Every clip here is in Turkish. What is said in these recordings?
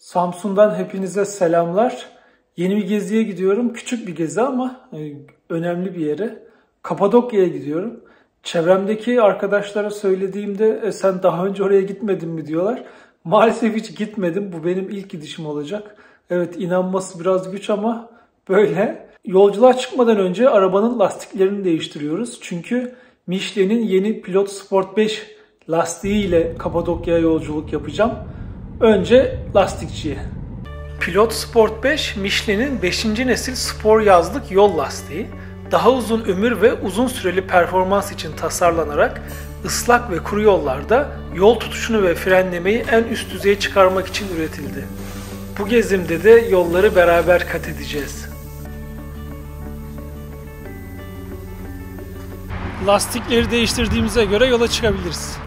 Samsun'dan hepinize selamlar. Yeni bir geziye gidiyorum. Küçük bir gezi ama önemli bir yere. Kapadokya'ya gidiyorum. Çevremdeki arkadaşlara söylediğimde sen daha önce oraya gitmedin mi diyorlar. Maalesef hiç gitmedim. Bu benim ilk gidişim olacak. Evet, inanması biraz güç ama böyle. Yolculuğa çıkmadan önce arabanın lastiklerini değiştiriyoruz. Çünkü Michelin'in yeni Pilot Sport 5 lastiği ile Kapadokya'ya yolculuk yapacağım. Önce lastikçiye. Pilot Sport 5, Michelin'in 5. nesil spor yazlık yol lastiği. Daha uzun ömür ve uzun süreli performans için tasarlanarak ıslak ve kuru yollarda yol tutuşunu ve frenlemeyi en üst düzeye çıkarmak için üretildi. Bu gezimde de yolları beraber kat edeceğiz. Lastikleri değiştirdiğimize göre yola çıkabiliriz.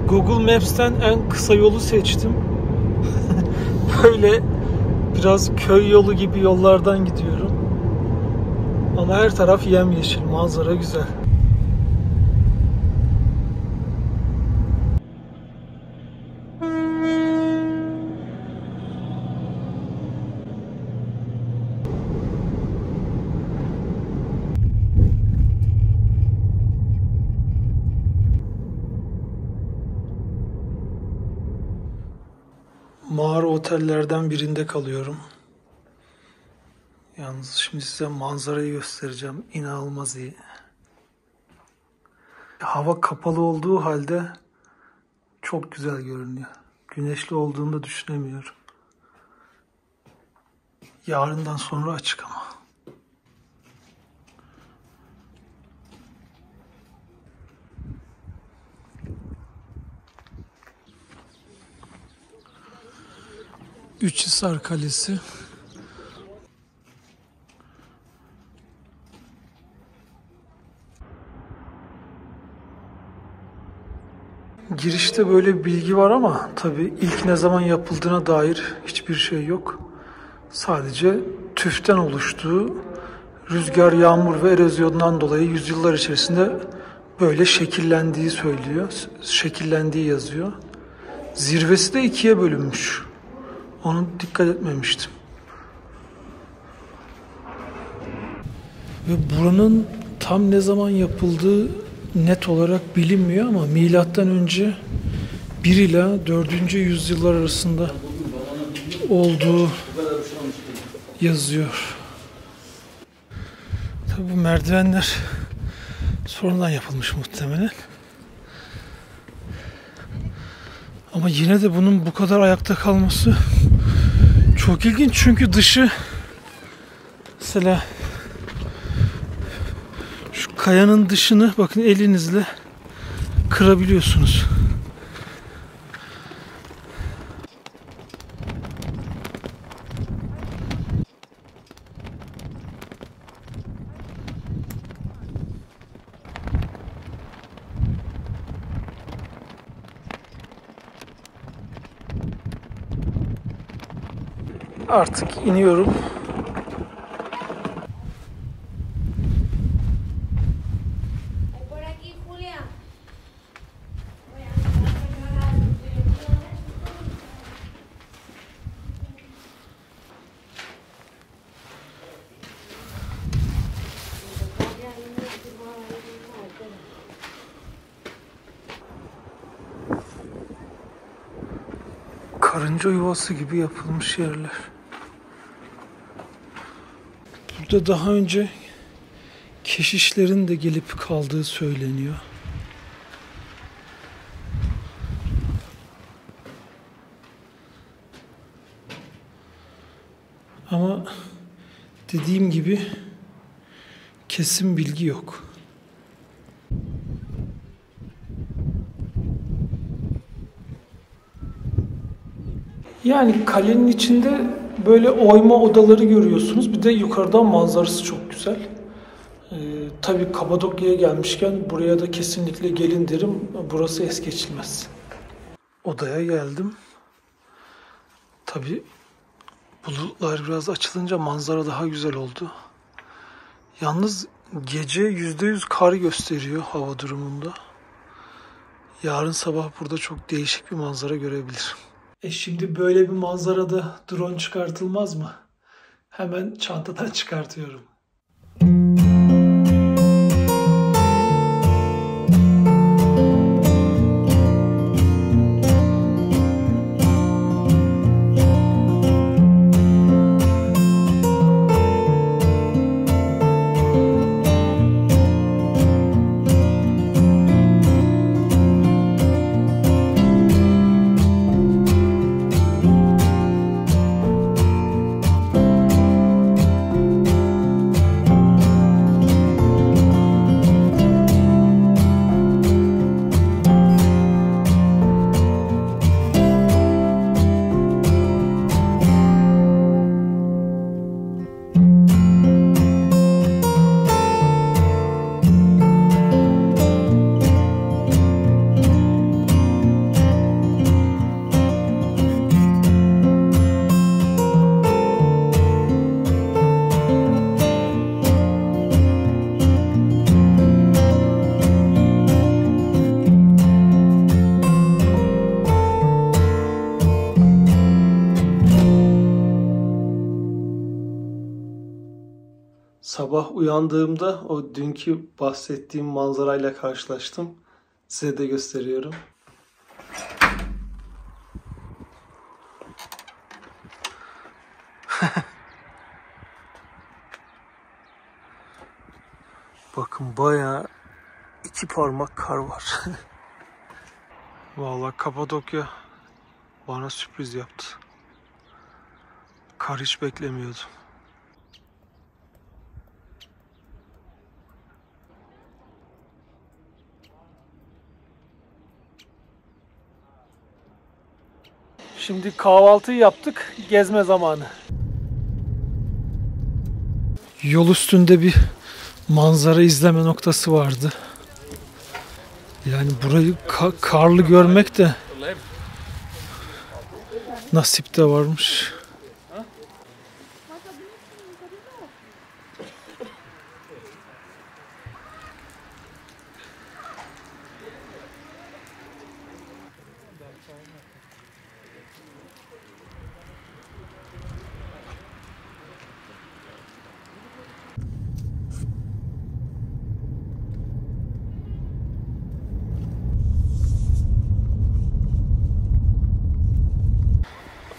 Google Maps'ten en kısa yolu seçtim. Böyle biraz köy yolu gibi yollardan gidiyorum. Ama her taraf yemyeşil, manzara güzel. Mağara otellerden birinde kalıyorum. Yalnız şimdi size manzarayı göstereceğim. İnanılmaz iyi. Hava kapalı olduğu halde çok güzel görünüyor. Güneşli olduğunu da düşünemiyorum. Yarından sonra açık ama. Üçhisar Kalesi. Girişte böyle bir bilgi var ama tabii ilk ne zaman yapıldığına dair hiçbir şey yok. Sadece tüften oluştuğu, rüzgar, yağmur ve erozyondan dolayı yüzyıllar içerisinde böyle şekillendiği söylüyor. Şekillendiği yazıyor. Zirvesi de ikiye bölünmüş. Onu dikkat etmemiştim. Ve buranın tam ne zaman yapıldığı net olarak bilinmiyor ama milattan önce 1 ila 4. yüzyıllar arasında olduğu yazıyor. Tabii bu merdivenler sonradan yapılmış muhtemelen. Ama yine de bunun bu kadar ayakta kalması çok ilginç, çünkü dışı mesela şu kayanın dışını bakın elinizle kırabiliyorsunuz. Artık iniyorum. Karınca yuvası gibi yapılmış yerler. Burada daha önce keşişlerin de gelip kaldığı söyleniyor. Ama dediğim gibi kesin bilgi yok. Yani kalenin içinde böyle oyma odaları görüyorsunuz. Bir de yukarıdan manzarası çok güzel. Tabii Kapadokya'ya gelmişken buraya da kesinlikle gelin derim. Burası es geçilmez. Odaya geldim. Tabii Bulutlar biraz açılınca manzara daha güzel oldu. Yalnız gece %100 kar gösteriyor hava durumunda. Yarın sabah burada çok değişik bir manzara görebilirim. Şimdi böyle bir manzarada drone çıkartılmaz mı? Hemen çantadan çıkartıyorum. Sabah uyandığımda o dünkü bahsettiğim manzarayla karşılaştım. Size de gösteriyorum. Bakın bayağı 2 parmak kar var. Vallahi Kapadokya bana sürpriz yaptı. Kar hiç beklemiyordum. Şimdi kahvaltıyı yaptık, gezme zamanı. Yol üstünde bir manzara izleme noktası vardı. Yani burayı karlı görmek de nasip de varmış.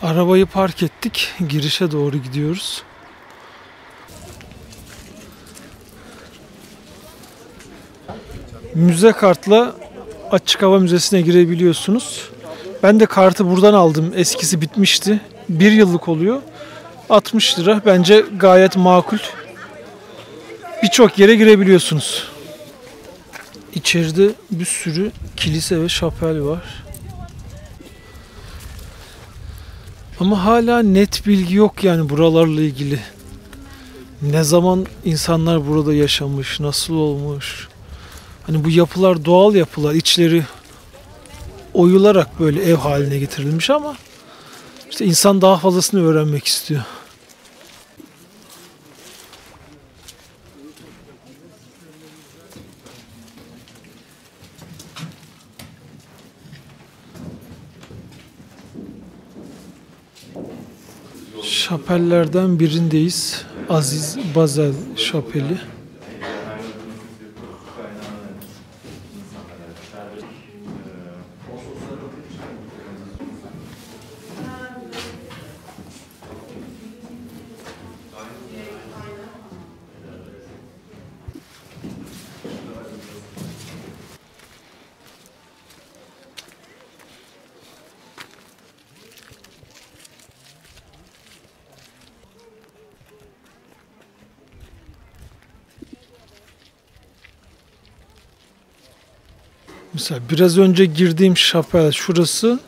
Arabayı park ettik. Girişe doğru gidiyoruz. Müze kartla açık hava müzesine girebiliyorsunuz. Ben de kartı buradan aldım. Eskisi bitmişti. 1 yıllık oluyor. 60 lira. Bence gayet makul. Birçok yere girebiliyorsunuz. İçeride bir sürü kilise ve şapel var. Ama hala net bilgi yok yani buralarla ilgili. Ne zaman insanlar burada yaşamış, nasıl olmuş. Hani bu yapılar doğal yapılar, içleri oyularak böyle ev haline getirilmiş ama işte insan daha fazlasını öğrenmek istiyor. Şapellerden birindeyiz. Aziz Bazel Şapeli. Mesela biraz önce girdiğim şapel şurası.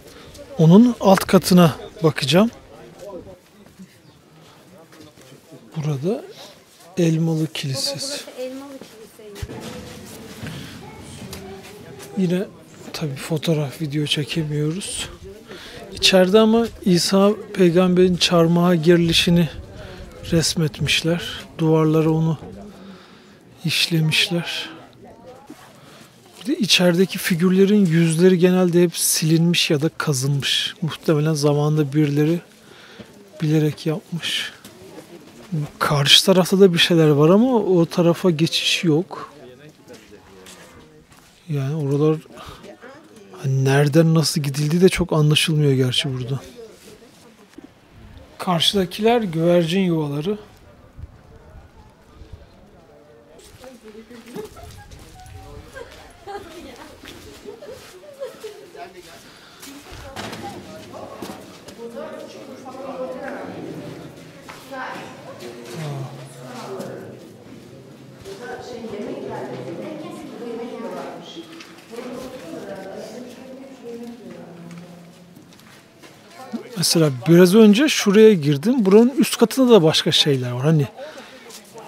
Onun alt katına bakacağım. Burada Elmalı Kilisesi. Yine tabii fotoğraf, video çekemiyoruz. İçeride ama İsa peygamberin çarmıha gerilişini resmetmişler. Duvarlara onu işlemişler. Bir de içerideki figürlerin yüzleri genelde hep silinmiş ya da kazınmış. Muhtemelen zamanında birileri bilerek yapmış. Karşı tarafta da bir şeyler var ama o tarafa geçiş yok. Yani oralar hani nereden nasıl gidildiği de çok anlaşılmıyor gerçi burada. Karşıdakiler güvercin yuvaları. Mesela biraz önce şuraya girdim. Buranın üst katında da başka şeyler var. Hani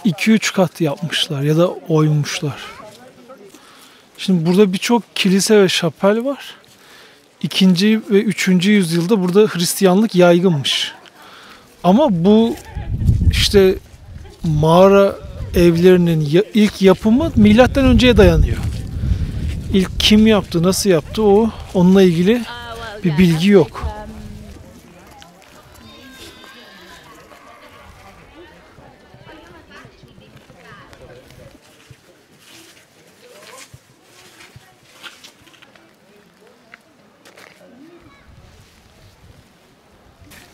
2-3 kat yapmışlar ya da oymuşlar. Şimdi burada birçok kilise ve şapel var. 2. ve 3. yüzyılda burada Hristiyanlık yaygınmış. Ama bu işte mağara evlerinin ilk yapımı milattan önceye dayanıyor. İlk kim yaptı, nasıl yaptı onunla ilgili bir bilgi yok.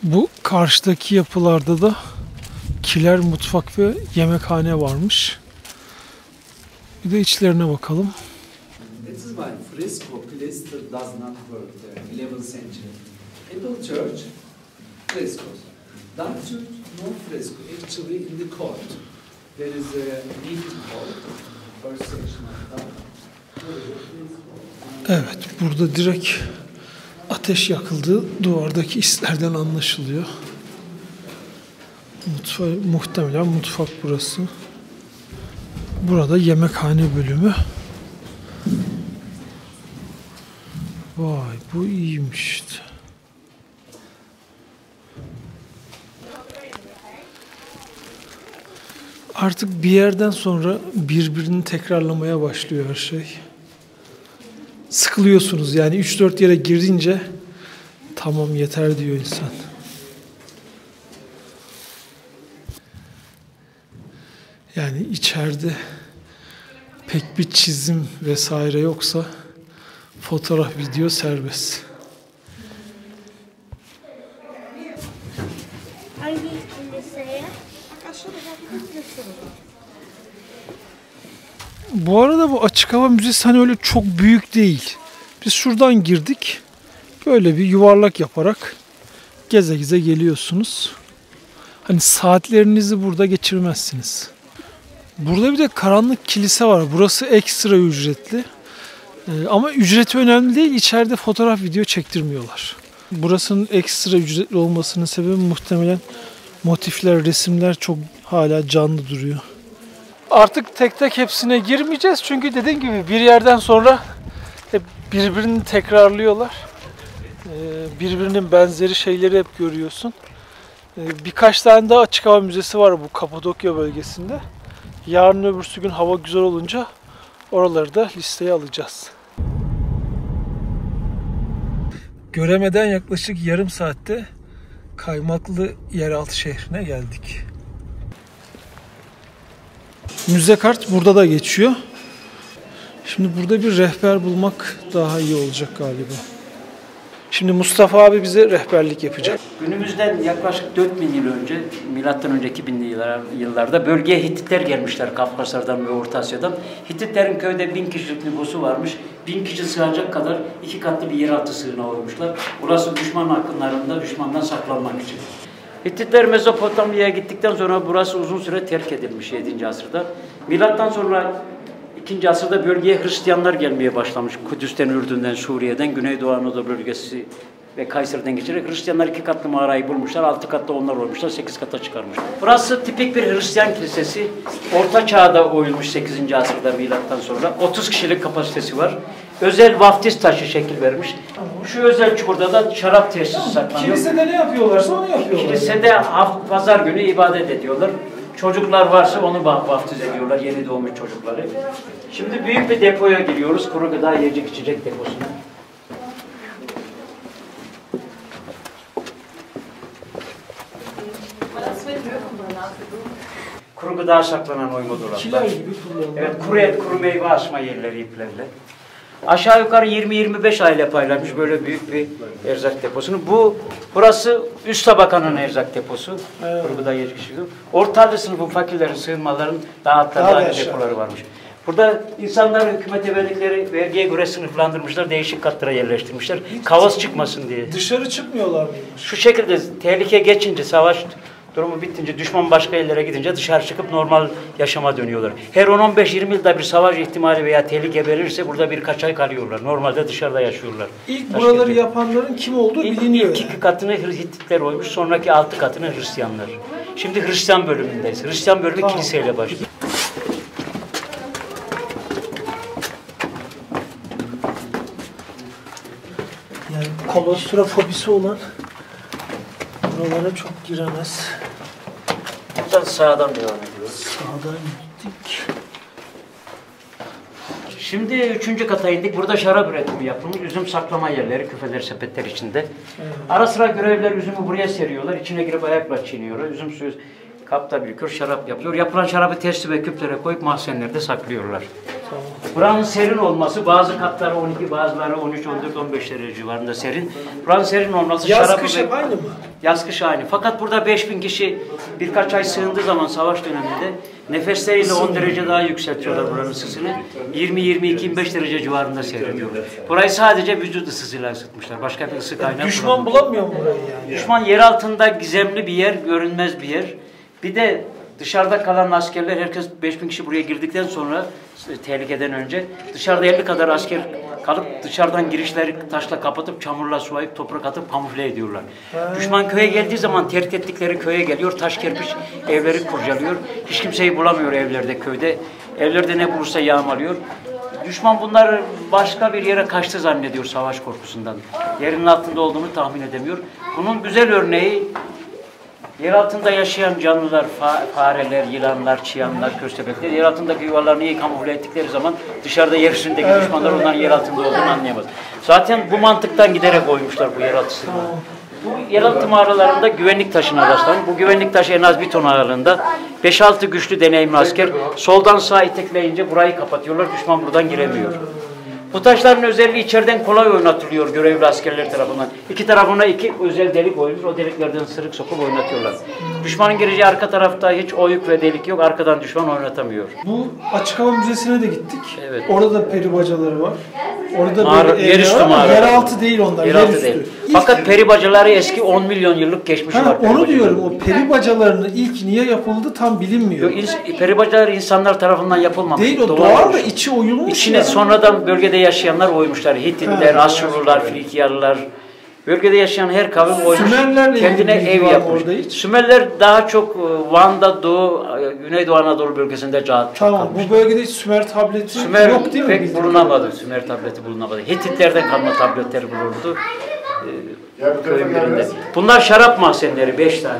Bu karşıdaki yapılarda da kiler mutfak ve yemekhane varmış. Bir de içlerine bakalım. This is why fresco plaster does not work there, 11th century. Apple Church, frescoes. Dark Church, no fresco. Actually in the court, there is a meeting hall, first section of that. Evet, burada direkt ateş yakıldığı duvardaki izlerden anlaşılıyor. Muhtemelen mutfak burası. Burada yemekhane bölümü. Vay, bu iyiymiş işte. Artık bir yerden sonra birbirini tekrarlamaya başlıyor her şey. Sıkılıyorsunuz yani 3-4 yere girince tamam yeter diyor insan. Yani içeride pek bir çizim vesaire yoksa fotoğraf, video serbest. Bu arada bu açık hava müzesi hani öyle çok büyük değil. Biz şuradan girdik. Böyle bir yuvarlak yaparak geze geze geliyorsunuz. Hani saatlerinizi burada geçirmezsiniz. Burada bir de karanlık kilise var. Burası ekstra ücretli. Ama ücreti önemli değil. İçeride fotoğraf, video çektirmiyorlar. Burasının ekstra ücretli olmasının sebebi muhtemelen motifler, resimler çok hala canlı duruyor. Artık tek tek hepsine girmeyeceğiz. Çünkü dediğim gibi bir yerden sonra hep birbirini tekrarlıyorlar. Birbirinin benzeri şeyleri hep görüyorsun. Birkaç tane daha açık hava müzesi var bu Kapadokya bölgesinde. Yarın öbürsü gün hava güzel olunca oraları da listeye alacağız. Göreme'den yaklaşık yarım saatte Kaymaklı Yeraltı şehrine geldik. Müze kart burada da geçiyor. Şimdi burada bir rehber bulmak daha iyi olacak galiba. Şimdi Mustafa abi bize rehberlik yapacak. Günümüzden yaklaşık 4000 yıl önce, milattan önceki 2000'li yıllarda bölgeye Hititler gelmişler Kafkaslardan ve Orta Asya'dan. Hititlerin köyde 1000 kişilik nüfusu varmış. 1000 kişi sığacak kadar 2 katlı bir yeraltı sığınağı olmuşlar. Burası düşman akınlarında düşmandan saklanmak için. Hititler Mezopotamya'ya gittikten sonra burası uzun süre terk edilmiş 7. asırda. Milattan sonra 2. asırda bölgeye Hristiyanlar gelmeye başlamış. Kudüs'ten, Ürdün'den, Suriye'den, Güneydoğu Anadolu bölgesi ve Kayseri'den geçerek Hristiyanlar 2 katlı mağarayı bulmuşlar. 6 katlı onlar olmuşlar, 8 kata çıkarmışlar. Burası tipik bir Hristiyan kilisesi. Orta Çağ'da oyulmuş 8. asırda milattan sonra. 30 kişilik kapasitesi var. özel vaftiz taşı şekil vermiş. Şu özel çukurda da şarap tesisi saklanıyor. Kilisede ne yapıyorlarsa onu yapıyorlar. Kilisede pazar günü ibadet ediyorlar. Çocuklar varsa onu vaftiz ediyorlar, yeni doğmuş çocukları. Şimdi büyük bir depoya giriyoruz, kuru gıda, yiyecek, içecek deposuna. Kuru gıda saklanan oyma dolaplar. Kiler gibi kullanılıyor. Evet, kuru et, kuru meyve asma yerleri iplerle. Aşağı yukarı 20-25 aile paylamış böyle büyük bir erzak deposunu. Burası üst tabakanın erzak deposu. Evet. Kuru gıda yetiştiriyor. Ortalı sınıfın fakirlerin, sığınmaların daha depoları varmış. Burada insanlar hükümete verdikleri vergiye göre sınıflandırmışlar, değişik katlara yerleştirmişler. Kaos çıkmasın diye. Dışarı çıkmıyorlar mıymış? Şu şekilde tehlike geçince, savaş durumu bittince, düşman başka yerlere gidince dışarı çıkıp normal yaşama dönüyorlar. Her 10-15-20 yılda bir savaş ihtimali veya tehlike verirse burada birkaç ay kalıyorlar. Normalde dışarıda yaşıyorlar. İlk buraları yapanların kim olduğu biliniyor. İlk 2 katını Hititler oymuş, sonraki 6 katını Hristiyanlar. Şimdi Hristiyan bölümündeyiz. Hristiyan bölümü kiliseyle başlıyor. Yani kolostrofobisi olan buralara çok giremez. Buradan sağdan devam ediyoruz. Sağdan gittik. Şimdi 3. kata indik. Burada şarap üretimi yapılmış. Üzüm saklama yerleri, küfeler, sepetler içinde. Evet. Ara sıra görevliler üzümü buraya seriyorlar. İçine girip ayakla çiğniyorlar. Üzüm suyu kapta birikiyor, şarap yapıyor. Yapılan şarabı testi ve küplere koyup mahzenlerde saklıyorlar. Tamam. Buranın serin olması, bazı katları 12, bazıları 13, 14, 15 derece civarında serin. Buranın serin olması yaz kış aynı mı? Yaz kış aynı. Fakat burada 5000 kişi birkaç ay sığındığı zaman savaş döneminde nefesleriyle 10 derece daha yükseltiyorlar buranın ısısını. 20-22-25 derece civarında seyrediyorlar. Burayı sadece vücut ısısıyla ısıtmışlar. Başka bir ısı kaynağı. Düşman bulamıyor mu burayı yani? Düşman yer altında gizemli bir yer, görünmez bir yer. Bir de dışarıda kalan askerler, herkes 5000 kişi buraya girdikten sonra tehlikeden önce dışarıda 50 kadar asker kalıp dışarıdan girişleri taşla kapatıp çamurla sulayıp toprak atıp kamufle ediyorlar. Düşman köye geldiği zaman terk ettikleri köye geliyor, taş kerpiç evleri kurcalıyor. Hiç kimseyi bulamıyor evlerde, köyde. Evlerde ne bulursa yağmalıyor. Düşman bunlar başka bir yere kaçtı zannediyor savaş korkusundan. Yerin altında olduğunu tahmin edemiyor. Bunun güzel örneği yer altında yaşayan canlılar, fareler, yılanlar, çıyanlar, köstebekler yer altındaki yuvalarını iyi kamufle ettikleri zaman dışarıda yer üstündeki düşmanlar onların yer altında olduğunu anlayamaz. Zaten bu mantıktan giderek koymuşlar bu yeraltı sığınağı. Bu yeraltı mağaralarında güvenlik taşına rastlanır. Bu güvenlik taşı en az 1 ton ağırlığında. 5-6 güçlü deneyimli asker soldan sağa itekleyince burayı kapatıyorlar. Düşman buradan giremiyor. Bu taşların özelliği içeriden kolay oynatılıyor görevli askerler tarafından. İki tarafına 2 özel delik oyulur. O deliklerden sırık sokup oynatıyorlar. Düşmanın gireceği arka tarafta hiç oyuk ve delik yok. Arkadan düşman oynatamıyor. Bu Açık Hava Müzesi'ne de gittik. Evet. Orada da peri bacaları var. Orada mağara, yerüstü mağara. Yeraltı değil onlar. Yeraltı değil. Fakat peri bacaları eski 10 milyon yıllık geçmişi var. Onu diyorum. O peri bacalarının ilk niye yapıldı tam bilinmiyor. Peri bacaları insanlar tarafından yapılmamış. Değil o doğal da içi oyulmuş. İçine ya. Sonradan bölgede yaşayanlar oymuşlar. Hititler, Asurlular, Frikyalılar. Bölgede yaşayan her kavim oymuş. Kendine ev yapmış. Sümerler daha çok Van'da, Güneydoğu Anadolu bölgesinde cahat. Tamam. Bu bölgede hiç Sümer tableti yok değil mi? Pek bulunamadı. Sümer tableti bulunamadı. Hititlerden kalma tabletler bulundu. Köyün birinde. Bunlar şarap mahzenleri 5 tane.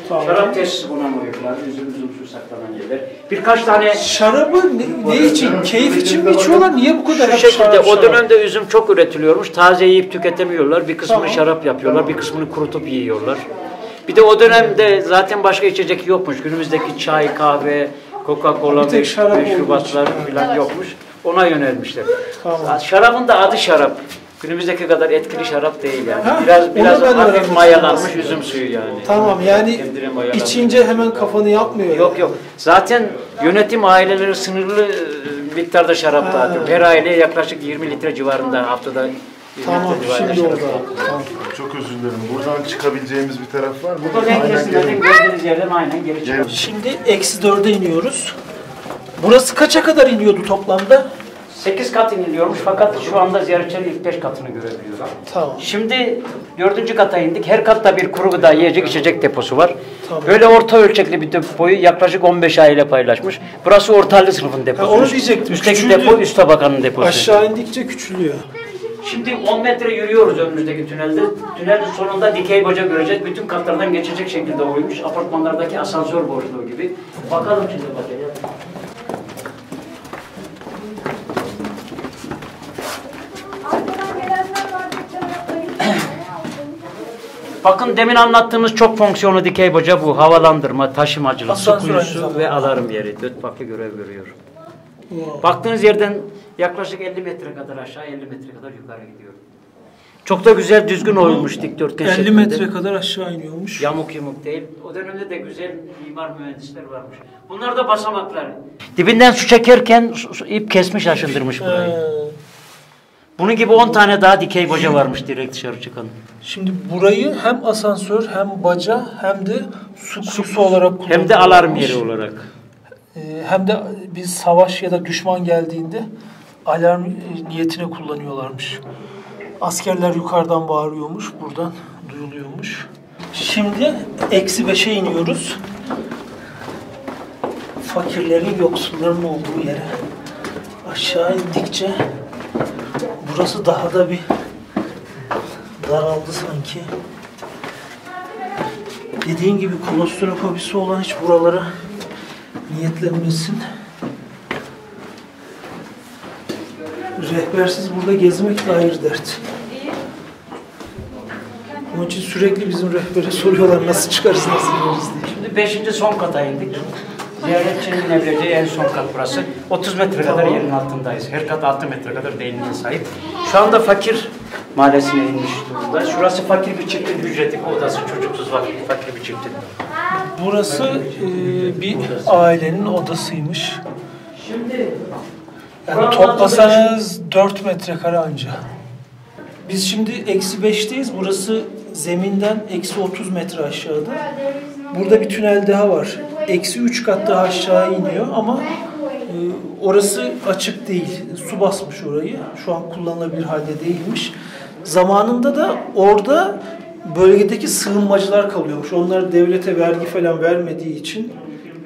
Şarap tesisi bulunmuyorlar. Üzüm suyu saklanan yerler. Birkaç tane şarabı ne için? Keyif için mi içiyorlar? Niye bu kadar? Şu şekilde o dönemde üzüm çok üretiliyormuş. Taze yiyip tüketemiyorlar. Bir kısmını şarap yapıyorlar. Bir kısmını kurutup yiyorlar. Bir de o dönemde zaten başka içecek yokmuş. Günümüzdeki çay, kahve, Coca-Cola, meşrubatlar falan yokmuş. Ona yönelmişler. Tamam. Şarabın da adı şarap. Günümüzdeki kadar etkili şarap değil yani. Biraz hafif mayalanmış üzüm suyu yani. Tamam yani içince hemen kafanı yapmıyor. Yok yok. Zaten yönetim aileleri sınırlı miktarda şarap dağıtıyor. Her aileye yaklaşık 20 litre civarında haftada. Tamam şimdi orada. Tamam. Çok özür dilerim. Buradan çıkabileceğimiz bir taraf var mı? Burada renk resimlerden gördüğünüz yerden aynen geri çıkıyoruz. Şimdi -4'e iniyoruz. Burası kaça kadar iniyordu toplamda? 8 kat iniliyormuş fakat şu anda ziyaretçiler ilk 5 katını görebiliyor. Tamam. Şimdi 4. kata indik. Her katta bir kuru gıda, yiyecek, içecek deposu var. Tamam. Böyle orta ölçekli bir depoyu yaklaşık 15 aile paylaşmış. Burası orta halli sınıfın deposu. Onu diyecektim. Üstteki Küçüldü. depo üst tabakanın deposu. Aşağı indikçe küçülüyor. Şimdi 10 metre yürüyoruz önümüzdeki tünelde. Tünelin sonunda dikey baca göreceğiz. Bütün katlardan geçecek şekilde oyulmuş. Apartmanlardaki asansör boşluğu gibi. Bakalım şimdi bakayım. Bakın demin anlattığımız çok fonksiyonlu dikey baca bu. Havalandırma, taşımacılık, su Asansör kuyusu aynı ve alarm yeri. 4 farklı görev görüyor. Wow. Baktığınız yerden yaklaşık 50 metre kadar aşağı, 50 metre kadar yukarı gidiyor. Çok da güzel düzgün oyulmuş dikdörtgen 50 şeklinde. metre kadar aşağı iniyormuş. Yamuk yumuk değil. O dönemde de güzel mimar mühendisler varmış. Bunlar da basamaklar. Dibinden su çekerken ip kesmiş, aşındırmış burayı. Bunun gibi 10 tane daha dikey baca varmış direkt dışarı çıkan. Şimdi burayı hem asansör hem baca hem de su kuyusu olarak kullanıyorlar. Hem de alarm yeri olarak. Hem de bir savaş ya da düşman geldiğinde alarm niyetine kullanıyorlarmış. Askerler yukarıdan bağırıyormuş, buradan duyuluyormuş. Şimdi -5'e iniyoruz. Fakirlerin, yoksulların olduğu yere. Aşağı indikçe burası daha da bir daraldı sanki. Dediğin gibi klostrofobisi olan hiç buralara niyetlenmesin. Rehbersiz burada gezmek de ayrı dert. Onun için sürekli bizim rehbere soruyorlar nasıl çıkarız, nasıl gideriz diye. Şimdi 5. son kata indik. Ziyaretçinin inebileceği en son kat burası. 30 metre kadar yerin altındayız. Her kat 6 metre kadar derinliğe sahip. Şu anda fakir mahallesine inmiş durumda. Şurası fakir bir çiftin hücreti odası. Çocuksuz fakir bir çiftin. Burası bir ailenin odasıymış. Şimdi Yani toplasanız 4 metrekare anca. Biz şimdi -5'teyiz. Burası zeminden -30 metre aşağıda. Burada bir tünel daha var. -3 kat daha aşağı iniyor ama orası açık değil. Su basmış orayı. Şu an kullanılabilir halde değilmiş. Zamanında da orada bölgedeki sığınmacılar kalıyormuş. Onlar devlete vergi falan vermediği için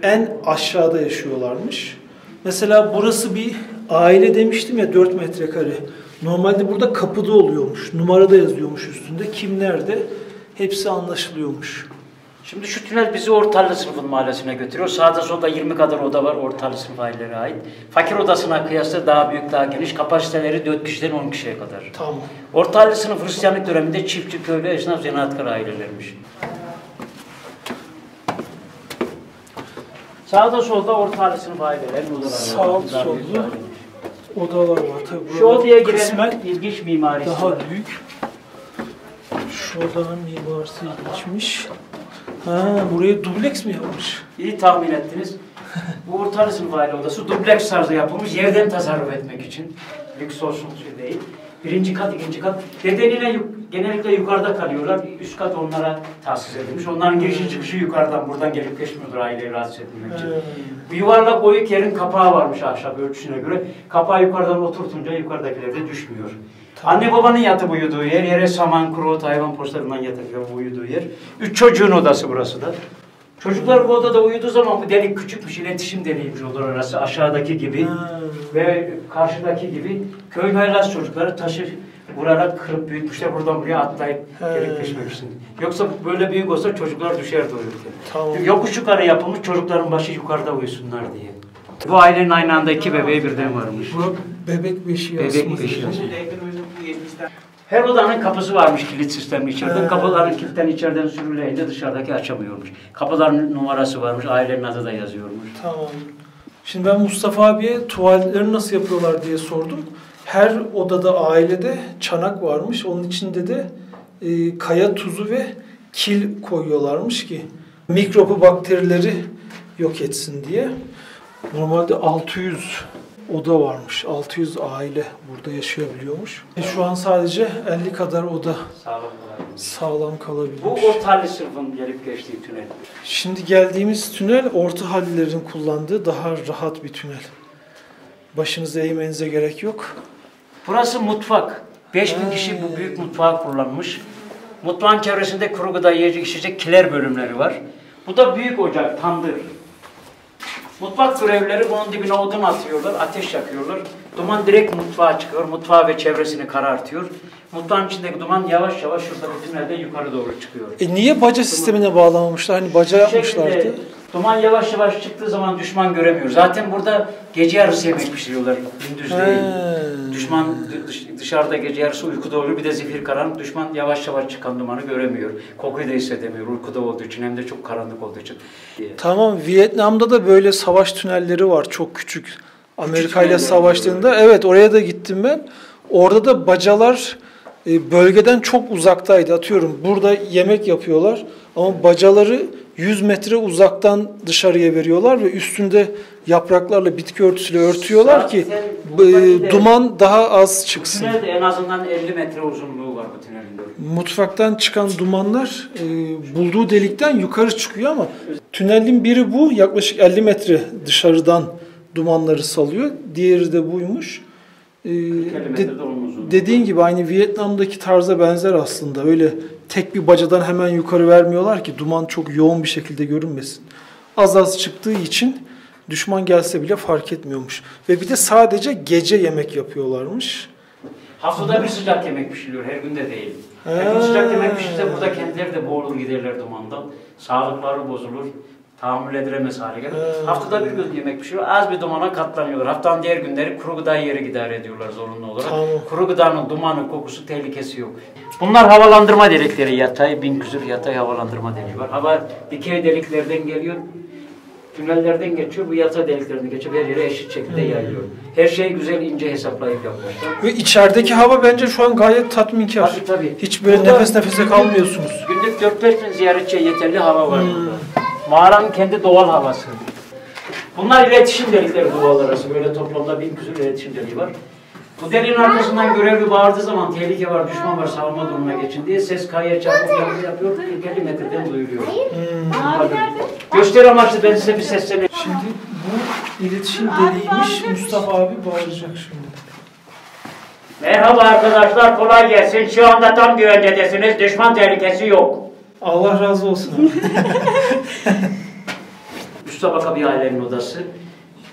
en aşağıda yaşıyorlarmış. Mesela burası bir aile demiştim ya, 4 metrekare. Normalde burada kapıda oluyormuş. Numara da yazıyormuş üstünde. Kim nerede? Hepsi anlaşılıyormuş. Şimdi şu tünel bizi ortalı sınıfın mahallesine götürüyor. Sağda solda 20 kadar oda var ortalı sınıf ailelere ait. Fakir odasına kıyasla daha büyük, daha geniş. Kapasiteleri 4 kişiden 10 kişiye kadar. Tamam. Ortalı sınıf Hristiyanlık döneminde çiftçi, köylü, esnaf, zanaatkar ailelermiş. Sağda solda ortalı sınıf ailelerin odaları var. Sağ solda odalar var. Tabii şu odaya kısmen girelim. İlginç mimarisi daha var. büyük. Şu odanın mimarisi ilginçmiş. Ha, buraya dubleks mi yapmış? İyi tahmin ettiniz. Bu ortalı sınıf aile odası dubleks tarzı yapılmış, yerden tasarruf etmek için. Lüks olsun şey değil. Birinci kat, ikinci kat. Nedeniyle genellikle yukarıda kalıyorlar. Üst kat onlara tahsis edilmiş. Onların girişi çıkışı yukarıdan. Buradan gelip geçmiyordur aileyi rahatsız etmemek için. Bir yuvarlak oyuk yerin kapağı varmış ahşap ölçüsüne göre. Kapağı yukarıdan oturtunca yukarıdakiler de düşmüyor. Anne babanın yatıp uyuduğu yer, yere saman, kuru ot, hayvan poşlarından yatırıyor uyuduğu yer. 3 çocuğun odası burası da. Çocuklar bu odada uyuduğu zaman bu delik küçükmüş, iletişim deliğiymiş odalar arası. Aşağıdaki gibi ve karşıdaki gibi köy haylaz çocukları taşı vurarak kırıp büyütmüşler. Buradan buraya atlayıp gelip geçmek için. Yoksa böyle büyük olsa çocuklar düşerdi uyurken. Tamam. Yokuş yukarı yapılmış, çocukların başı yukarıda uyusunlar diye. Bu ailenin aynı anda 2 bebeği birden varmış. Bu bebek beşiği Bebek beşiği. Her odanın kapısı varmış kilit sistemli içeriden. Kapıların kilitten içeriden sürüleyince dışarıdaki açamıyormuş. Kapıların numarası varmış, ailenin adı da yazıyormuş. Tamam. Şimdi ben Mustafa abiye tuvaletleri nasıl yapıyorlar diye sordum. Her odada, ailede çanak varmış. Onun içinde de kaya tuzu ve kil koyuyorlarmış ki mikrobu, bakterileri yok etsin diye. Normalde 600 oda varmış. 600 aile burada yaşayabiliyormuş. Şu an sadece 50 kadar oda sağlam kalabilmiş. Bu ortalı sınıfın gelip geçtiği tünel. Şimdi geldiğimiz tünel orta hallilerin kullandığı daha rahat bir tünel. Başınızı eğmenize gerek yok. Burası mutfak. 5000 kişi bu büyük mutfağı kullanmış. Mutfağın çevresinde kuru gıda, yiyecek, içecek kiler bölümleri var. Bu da büyük ocak, tandır. Mutfak görevlileri bunun dibine odun atıyorlar, ateş yakıyorlar. Duman direkt mutfağa çıkıyor, mutfağı ve çevresini karartıyor. Mutfağın içindeki duman yavaş yavaş şurada bir tünelde yukarı doğru çıkıyor. Niye baca sistemine bağlamamışlar? Hani baca yapmışlardı. Duman yavaş yavaş çıktığı zaman düşman göremiyor. Zaten burada gece yarısı yemek pişiriyorlar, gündüz değil. Düşman dışarıda gece yarısı uykuda oluyor, bir de zifir karanlık. Düşman yavaş yavaş çıkan dumanı göremiyor. Kokuyu da hissedemiyor uykuda olduğu için, hem de çok karanlık olduğu için. Tamam, Vietnam'da da böyle savaş tünelleri var, çok küçük. Amerika ile savaştığında, evet, oraya da gittim ben. Orada da bacalar bölgeden çok uzaktaydı. Atıyorum burada yemek yapıyorlar ama bacaları 100 metre uzaktan dışarıya veriyorlar ve üstünde yapraklarla, bitki örtüsüyle örtüyorlar ki duman daha az çıksın. Tünelde en azından 50 metre uzunluğu var bu tünelin. Mutfaktan çıkan dumanlar bulduğu delikten yukarı çıkıyor ama tünelin biri bu, yaklaşık 50 metre dışarıdan dumanları salıyor. Diğeri de buymuş. Dediğin gibi aynı Vietnam'daki tarza benzer aslında. Öyle tek bir bacadan hemen yukarı vermiyorlar ki duman çok yoğun bir şekilde görünmesin. Az az çıktığı için düşman gelse bile fark etmiyormuş. Ve bir de sadece gece yemek yapıyorlarmış. Haftada bir sıcak yemek pişiriyor, her gün de değil. Her gün sıcak yemek pişirse burada kendileri de boğulur giderler dumandan. Sağlıkları bozulur, tahammül edilemez hale gelir. Haftada bir gün yemek pişiriyor, az bir dumana katlanıyorlar. Haftanın diğer günleri kuru gıda yiyerek idare ediyorlar zorunlu olarak. Tamam. Kuru gıdanın dumanı, kokusu, tehlikesi yok. Bunlar havalandırma delikleri, yatay, 1000 küsur yatay havalandırma deliği var. Hava dikey deliklerden geliyor, tünellerden geçiyor, bu yatay deliklerden geçiyor, her yere eşit şekilde yayılıyor. Her şeyi güzel, ince hesaplayıp yapmışlar. Ve içerideki hava bence şu an gayet tatminkar. Tabii. Hiç böyle burada nefes nefese kalmıyorsunuz. Günlük 4-5 bin ziyaretçiye yeterli hava var burada. Mağaranın kendi doğal havası. Bunlar iletişim delikleri doğal arası. Böyle toplamda 1000 küsur iletişim deliği var. Bu deliğin arkasından görevli bağırdığı zaman tehlike var, düşman var, savunma durumuna geçin diye ses kayaya çarpıp yapıyor, 50 metreden duyuruyor. Gösteri amaçlı ben size bir sesleneyim. Şimdi bu iletişim deliğiymiş, Mustafa abi bağıracak şimdi. Merhaba arkadaşlar, kolay gelsin. Şu anda tam güvencedesiniz, düşman tehlikesi yok. Allah razı olsun. Üst tabaka bir ailenin odası.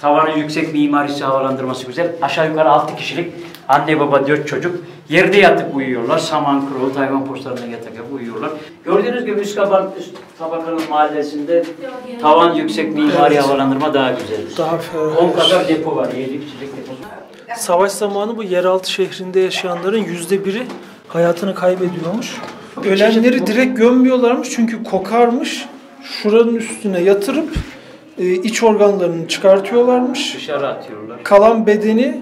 Tavanı yüksek, mimarisi, havalandırması güzel. Aşağı yukarı 6 kişilik, anne baba 4 çocuk. Yerde yatıp uyuyorlar. Saman, kuru, hayvan poşlarına yatıp uyuyorlar. Gördüğünüz gibi üst tabakanın mahallesinde tavan yüksek, mimari, havalandırma daha güzel. Daha ferah. 10 kadar depo var, yiyecek içecek deposu. Savaş zamanı bu yeraltı şehrinde yaşayanların %1'i hayatını kaybediyormuş. Ölenleri direkt gömmüyorlarmış çünkü kokarmış. Şuranın üstüne yatırıp iç organlarını çıkartıyorlarmış. Dışarı atıyorlar. Kalan bedeni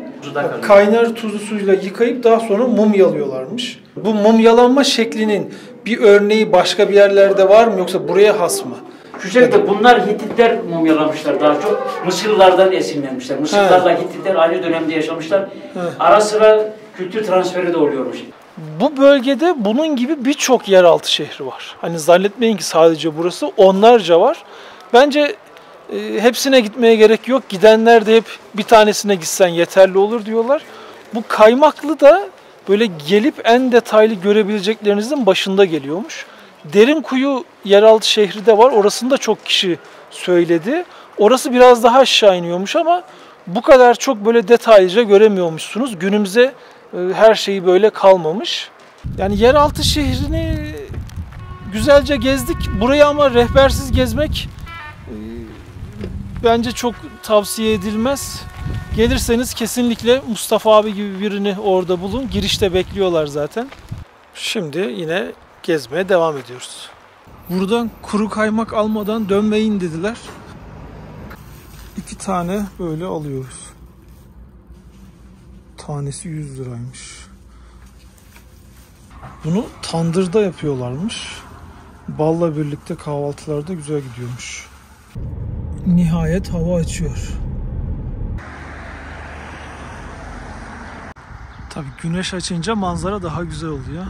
kaynar tuzlu suyla yıkayıp daha sonra mumyalıyorlarmış. Bu mumyalanma şeklinin bir örneği başka bir yerlerde var mı yoksa buraya has mı? Şu şekilde bunlar Hititler mumyalamışlar daha çok. Mısırlılardan esinlenmişler. Mısırlılarla Hititler aynı dönemde yaşamışlar. Ara sıra kültür transferi de oluyormuş. Bu bölgede bunun gibi birçok yeraltı şehri var. Hani zannetmeyin ki sadece burası, onlarca var. Bence hepsine gitmeye gerek yok. Gidenler de hep bir tanesine gitsen yeterli olur diyorlar. Bu Kaymaklı da böyle gelip en detaylı görebileceklerinizin başında geliyormuş. Derinkuyu yeraltı şehri de var. Orasını da çok kişi söyledi. Orası biraz daha aşağı iniyormuş ama bu kadar çok böyle detaylıca göremiyormuşsunuz. Günümüze her şeyi böyle kalmamış. Yani yeraltı şehrini güzelce gezdik. Burayı ama rehbersiz gezmek bence çok tavsiye edilmez. Gelirseniz kesinlikle Mustafa abi gibi birini orada bulun. Girişte bekliyorlar zaten. Şimdi yine gezmeye devam ediyoruz. Buradan kuru kaymak almadan dönmeyin dediler. 2 tane böyle alıyoruz. Tanesi 100 liraymış. Bunu tandırda yapıyorlarmış. Balla birlikte kahvaltılarda güzel gidiyormuş. Nihayet hava açıyor. Tabii güneş açınca manzara daha güzel oluyor.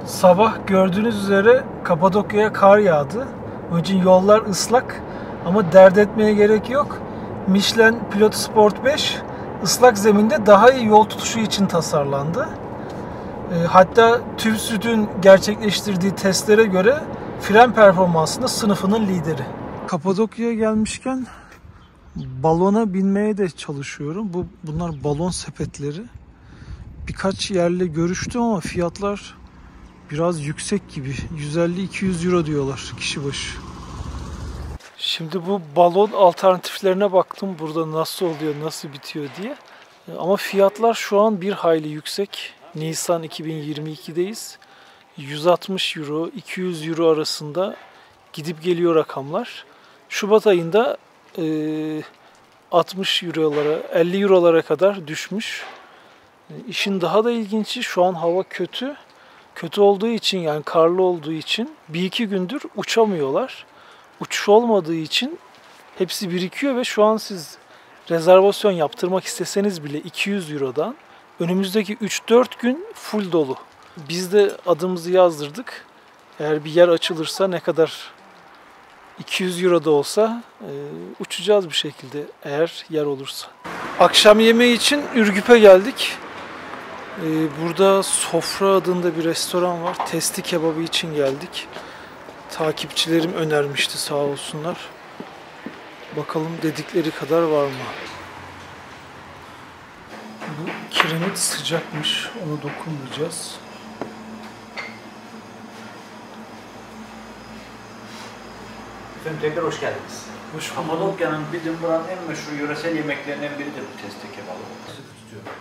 Sabah gördüğünüz üzere Kapadokya'ya kar yağdı. Onun için yollar ıslak ama dert etmeye gerek yok. Michelin Pilot Sport 5 ıslak zeminde daha iyi yol tutuşu için tasarlandı. Hatta TÜV gerçekleştirdiği testlere göre fren performansında sınıfının lideri. Kapadokya'ya gelmişken balona binmeye de çalışıyorum. Bunlar balon sepetleri. Birkaç yerle görüştüm ama fiyatlar biraz yüksek gibi. 150-200 euro diyorlar kişi başı. Şimdi bu balon alternatiflerine baktım. Burada nasıl oluyor, nasıl bitiyor diye. Ama fiyatlar şu an bir hayli yüksek. Nisan 2022'deyiz. 160 euro, 200 euro arasında gidip geliyor rakamlar. Şubat ayında 60 eurolara, 50 eurolara kadar düşmüş. İşin daha da ilginci, şu an hava kötü. Kötü olduğu için, yani karlı olduğu için 1-2 gündür uçamıyorlar. Uçuş olmadığı için hepsi birikiyor ve şu an siz rezervasyon yaptırmak isteseniz bile 200 eurodan önümüzdeki 3-4 gün full dolu. Biz de adımızı yazdırdık. Eğer bir yer açılırsa, ne kadar 200 euro da olsa uçacağız bir şekilde eğer yer olursa. Akşam yemeği için Ürgüp'e geldik. Burada Sofra adında bir restoran var. Testi kebabı için geldik. Takipçilerim önermişti sağ olsunlar. Bakalım dedikleri kadar var mı? Bu kiremit sıcakmış. Ona dokunmayacağız. Efendim tekrar hoş geldiniz. Hoş bulduk. Kapadokya'nın bizim buranın en meşhur yöresel yemeklerinden biridir bu testi kebabı. Sıkı tutuyorum.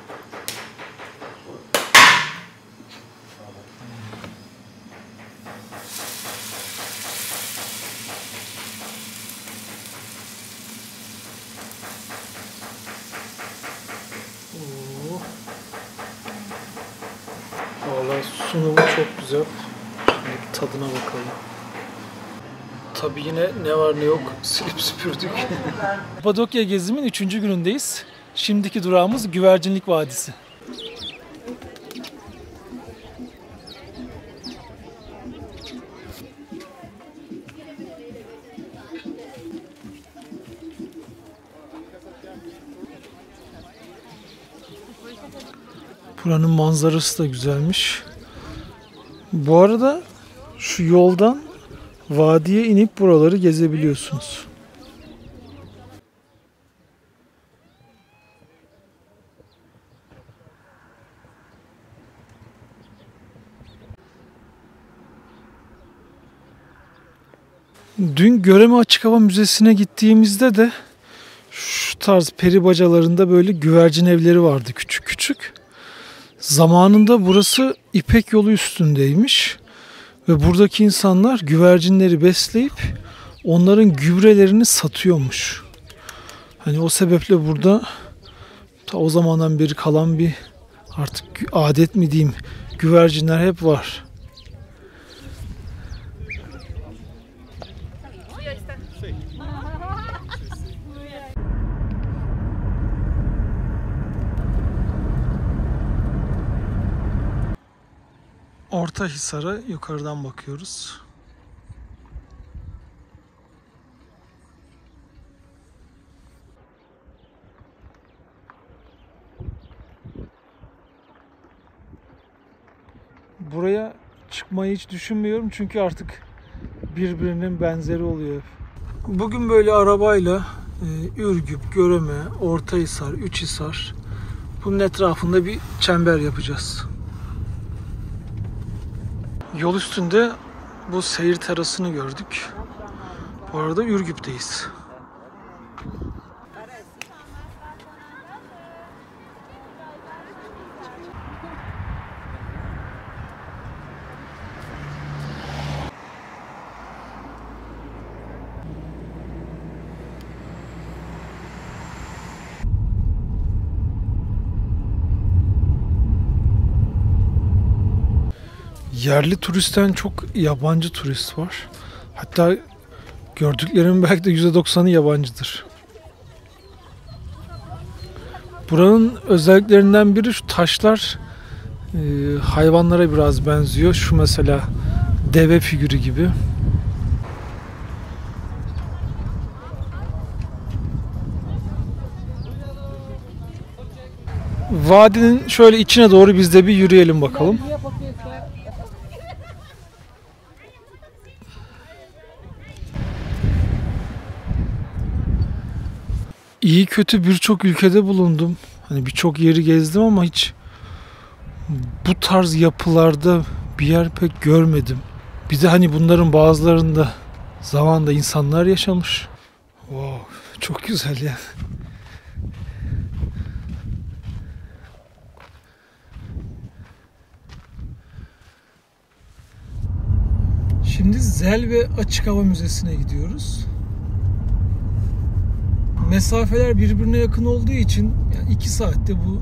Vallahi sunumu çok güzel. Şimdi tadına bakalım. Tabii yine ne var ne yok silip süpürdük. Kapadokya gezimin 3. günündeyiz. Şimdiki durağımız Güvercinlik Vadisi. Buranın manzarası da güzelmiş. Bu arada şu yoldan vadiye inip buraları gezebiliyorsunuz. Dün Göreme Açık Hava Müzesi'ne gittiğimizde de şu tarz peri bacalarında böyle güvercin evleri vardı küçük küçük. Zamanında burası İpek Yolu üstündeymiş ve buradaki insanlar güvercinleri besleyip onların gübrelerini satıyormuş. Hani o sebeple burada ta o zamandan beri kalan bir artık adet mi diyeyim güvercinler hep var. Ortahisar'a yukarıdan bakıyoruz. Buraya çıkmayı hiç düşünmüyorum çünkü artık birbirinin benzeri oluyor. Bugün böyle arabayla Ürgüp, Göreme, Ortahisar, Üçhisar bunun etrafında bir çember yapacağız. Yol üstünde bu seyir terasını gördük. Bu arada Ürgüp'teyiz. Yerli turistten çok yabancı turist var. Hatta gördüklerimin belki de %90'ı yabancıdır. Buranın özelliklerinden biri şu taşlar hayvanlara biraz benziyor. Şu mesela deve figürü gibi. vadinin şöyle içine doğru biz de bir yürüyelim bakalım. İyi kötü birçok ülkede bulundum. Hani birçok yeri gezdim ama hiç bu tarz yapılarda bir yer pek görmedim. Bir de hani bunların bazılarında zamanında insanlar yaşamış. Wow, çok güzel ya. Şimdi Zel ve Açık Hava Müzesi'ne gidiyoruz. Mesafeler birbirine yakın olduğu için yani 2 saatte bu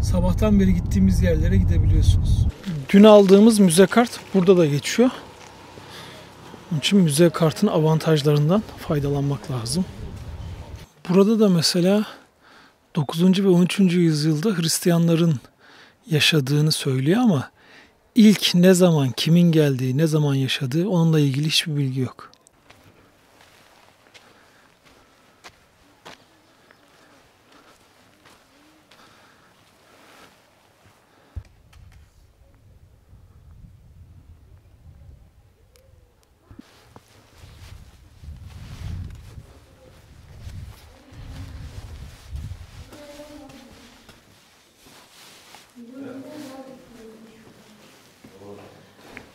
sabahtan beri gittiğimiz yerlere gidebiliyorsunuz. Dün aldığımız müze kart burada da geçiyor. Onun için müze kartın avantajlarından faydalanmak lazım. Burada da mesela 9. ve 13. yüzyılda Hristiyanların yaşadığını söylüyor ama ilk ne zaman, kimin geldiği, ne zaman yaşadığı onunla ilgili hiçbir bilgi yok.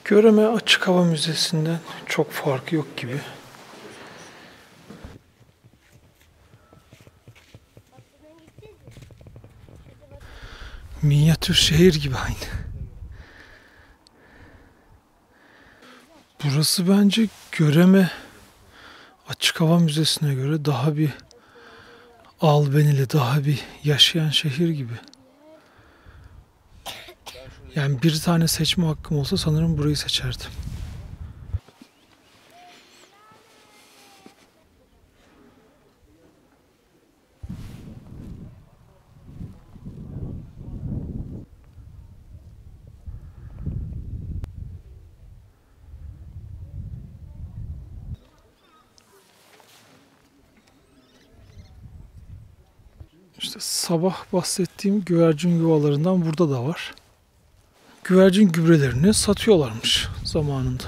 Göreme Açık Hava Müzesi'nden çok farkı yok gibi. Minyatür şehir gibi aynı. Burası bence Göreme Açık Hava Müzesi'ne göre daha bir albenili, daha bir yaşayan şehir gibi. Yani bir tane seçme hakkım olsa sanırım burayı seçerdim. İşte sabah bahsettiğim güvercin yuvalarından burada da var. Güvercin gübrelerini satıyorlarmış zamanında.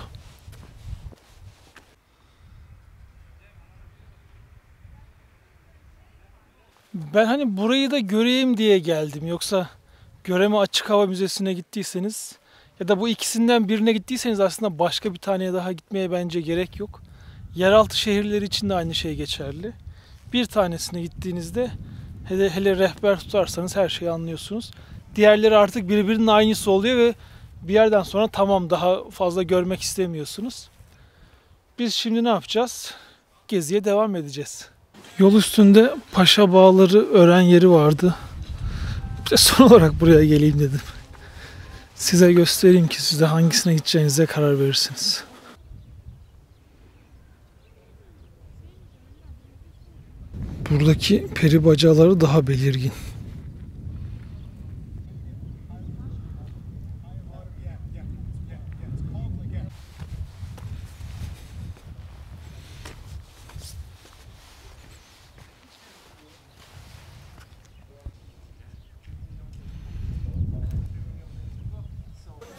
Ben hani burayı da göreyim diye geldim. Yoksa Göreme Açık Hava Müzesi'ne gittiyseniz ya da bu ikisinden birine gittiyseniz aslında başka bir taneye daha gitmeye bence gerek yok. Yeraltı şehirleri için de aynı şey geçerli. Bir tanesine gittiğinizde hele rehber tutarsanız her şeyi anlıyorsunuz. Diğerleri artık birbirinin aynısı oluyor ve bir yerden sonra tamam daha fazla görmek istemiyorsunuz. Biz şimdi ne yapacağız? Geziye devam edeceğiz. Yol üstünde Paşa Bağları öğren yeri vardı. Bir de son olarak buraya geleyim dedim. Size göstereyim ki siz de hangisine gideceğinize karar verirsiniz. Buradaki peri bacaları daha belirgin.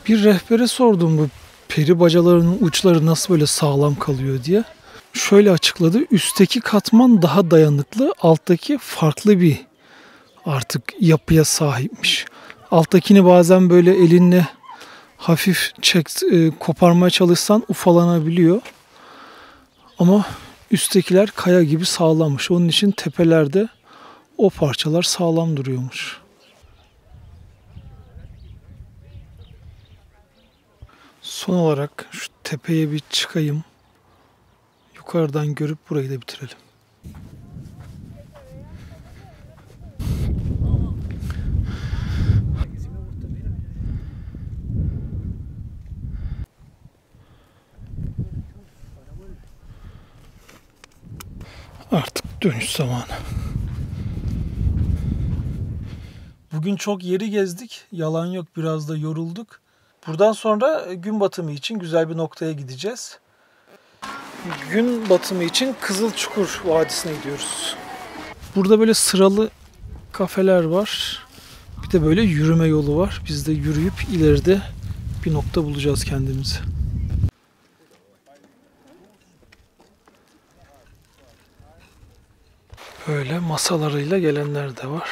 Bir rehbere sordum bu peri bacalarının uçları nasıl böyle sağlam kalıyor diye. Şöyle açıkladı. Üstteki katman daha dayanıklı, alttaki farklı bir artık yapıya sahipmiş. Alttakini bazen böyle elinle hafif koparmaya çalışsan ufalanabiliyor. Ama üsttekiler kaya gibi sağlammış. Onun için tepelerde o parçalar sağlam duruyormuş. Son olarak şu tepeye bir çıkayım. Yukarıdan görüp burayı da bitirelim. Artık dönüş zamanı. Bugün çok yeri gezdik. Yalan yok, biraz da yorulduk. Buradan sonra gün batımı için güzel bir noktaya gideceğiz. Gün batımı için Kızılçukur Vadisi'ne gidiyoruz. Burada böyle sıralı kafeler var. Bir de böyle yürüme yolu var. Biz de yürüyüp ileride bir nokta bulacağız kendimizi. Böyle masalarıyla gelenler de var.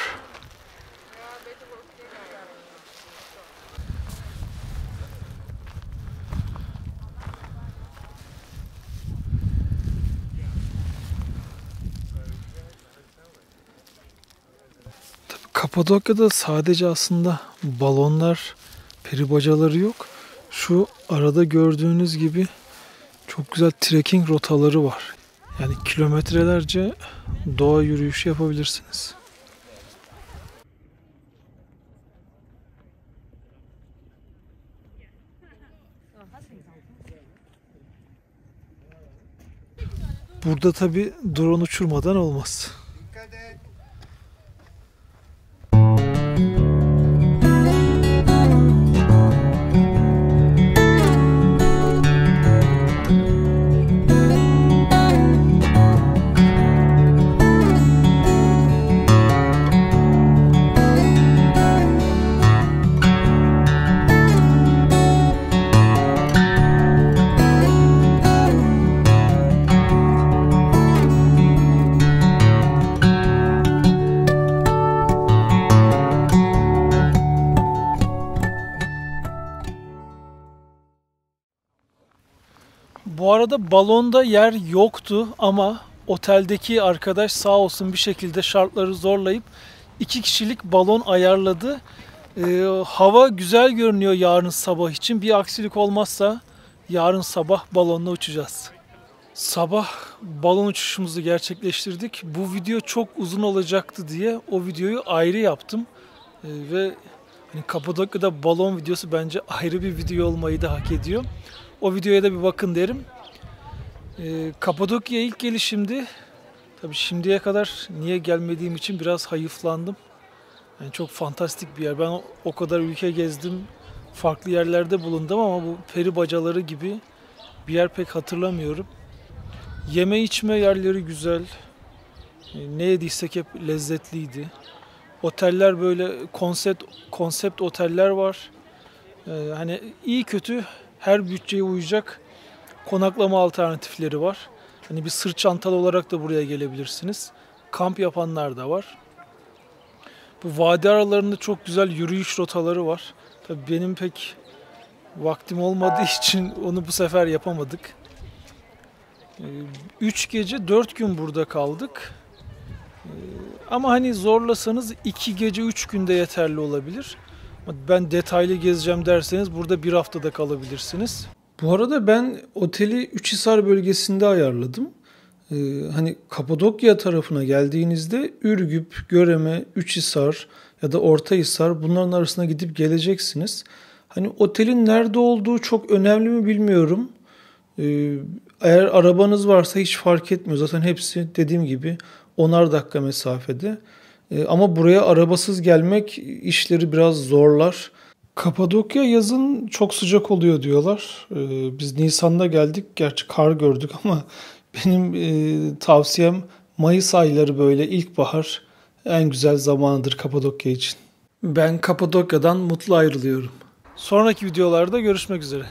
Kapadokya'da sadece aslında balonlar, peri bacaları yok. Şu arada gördüğünüz gibi çok güzel trekking rotaları var. Yani kilometrelerce doğa yürüyüşü yapabilirsiniz. Burada tabii drone uçurmadan olmaz. Bu arada balonda yer yoktu ama oteldeki arkadaş sağ olsun bir şekilde şartları zorlayıp 2 kişilik balon ayarladı. Hava güzel görünüyor yarın sabah için. Bir aksilik olmazsa yarın sabah balonla uçacağız. Sabah balon uçuşumuzu gerçekleştirdik. Bu video çok uzun olacaktı diye o videoyu ayrı yaptım. Ve hani Kapadokya'da balon videosu bence ayrı bir video olmayı da hak ediyor. O videoya da bir bakın derim. Kapadokya'ya ilk gelişimdi. Tabii şimdiye kadar niye gelmediğim için biraz hayıflandım. Yani çok fantastik bir yer. Ben o kadar ülke gezdim, farklı yerlerde bulundum ama bu peri bacaları gibi bir yer pek hatırlamıyorum. Yeme içme yerleri güzel. Ne yediysek hep lezzetliydi. Oteller böyle konsept oteller var. Hani iyi kötü her bütçeye uyacak konaklama alternatifleri var. Hani bir sırt çantalı olarak da buraya gelebilirsiniz. Kamp yapanlar da var. Bu vadi aralarında çok güzel yürüyüş rotaları var. Tabii benim pek vaktim olmadığı için onu bu sefer yapamadık. 3 gece 4 gün burada kaldık. Ama hani zorlasanız 2 gece 3 günde yeterli olabilir. Ben detaylı gezeceğim derseniz burada bir haftada kalabilirsiniz. Bu arada ben oteli Üçhisar bölgesinde ayarladım. Hani Kapadokya tarafına geldiğinizde Ürgüp, Göreme, Üçhisar ya da Ortahisar bunların arasına gidip geleceksiniz. Hani otelin nerede olduğu çok önemli mi bilmiyorum. Eğer arabanız varsa hiç fark etmiyor. Zaten hepsi dediğim gibi 10'ar dakika mesafede. Ama buraya arabasız gelmek işleri biraz zorlar. Kapadokya yazın çok sıcak oluyor diyorlar. Biz Nisan'da geldik. Gerçi kar gördük ama benim tavsiyem Mayıs ayları böyle ilkbahar en güzel zamanıdır Kapadokya için. Ben Kapadokya'dan mutlu ayrılıyorum. Sonraki videolarda görüşmek üzere.